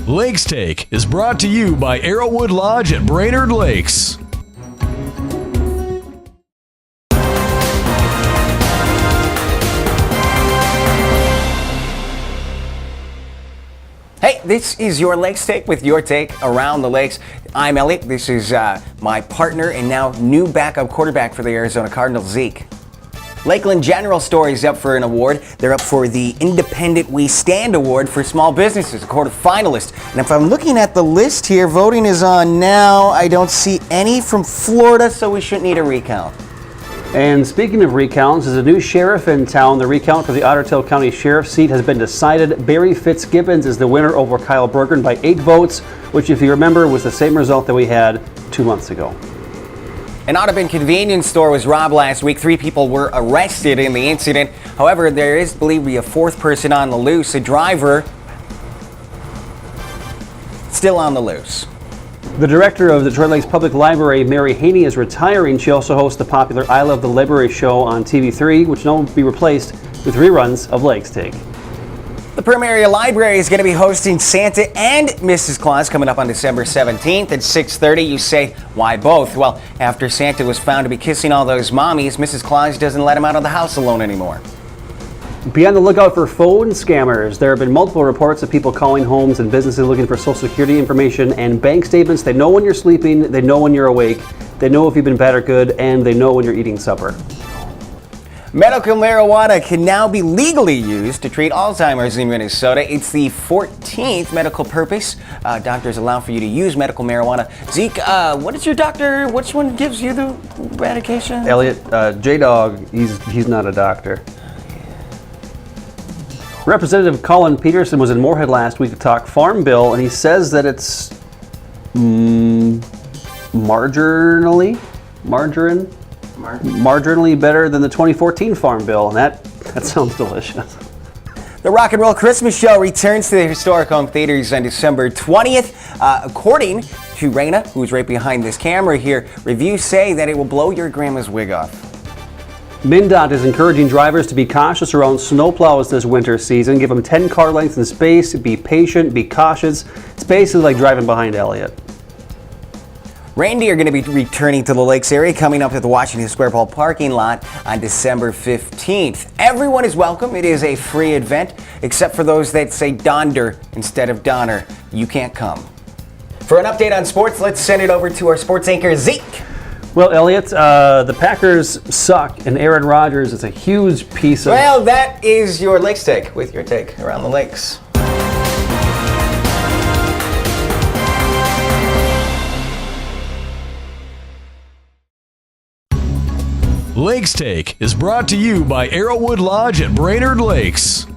Lakes Take is brought to you by Arrowwood Lodge at Brainerd Lakes. Hey, this is your Lakes Take with your take around the lakes. I'm Elliot. This is my partner and now new backup quarterback for the Arizona Cardinals, Zeke. Lakeland General Store is up for an award. They're up for the Independent We Stand Award for small businesses, a quarterfinalist. And if I'm looking at the list here, voting is on now. I don't see any from Florida, so we shouldn't need a recount. And speaking of recounts, there's a new sheriff in town. The recount for the Otter Tail County Sheriff's seat has been decided. Barry Fitzgibbons is the winner over Kyle Bergen by 8 votes, which, if you remember, was the same result that we had 2 months ago. An Audubon convenience store was robbed last week. 3 people were arrested in the incident. However, there is believed to be a 4th person on the loose. A driver still on the loose. The director of the Detroit Lakes Public Library, Mary Haney, is retiring. She also hosts the popular I Love the Library show on TV3, which now will be replaced with reruns of Lakes Take. The Primm Area Library is going to be hosting Santa and Mrs. Claus coming up on December 17th at 6:30. You say, why both? Well, after Santa was found to be kissing all those mommies, Mrs. Claus doesn't let him out of the house alone anymore. Be on the lookout for phone scammers. There have been multiple reports of people calling homes and businesses looking for Social Security information and bank statements. They know when you're sleeping, they know when you're awake, they know if you've been bad or good, and they know when you're eating supper. Medical marijuana can now be legally used to treat Alzheimer's in Minnesota. It's the 14th medical purpose. Doctors allow for you to use medical marijuana. Zeke, what is your doctor? Which one gives you the medication? Elliot, J-Dog, he's not a doctor. Representative Colin Peterson was in Moorhead last week to talk Farm Bill, and he says that it's marginally better than the 2014 Farm Bill, and that sounds delicious. The Rock and Roll Christmas Show returns to the historic home theaters on December 20th. According to Raina, who's right behind this camera here, reviews say that it will blow your grandma's wig off. MnDOT is encouraging drivers to be cautious around snowplows this winter season. Give them 10 car lengths in space, be patient, be cautious. It's basically like driving behind Elliot. Reindeer are going to be returning to the lakes area coming up at the Washington Square Mall parking lot on December 15th. Everyone is welcome. It is a free event, except for those that say Donder instead of Donner. You can't come. For an update on sports, let's send it over to our sports anchor, Zeke. Well, Elliot, the Packers suck, and Aaron Rodgers is a huge piece of... Well, that is your Lakes Take with your take around the lakes. Lakes Take is brought to you by Arrowwood Lodge at Brainerd Lakes.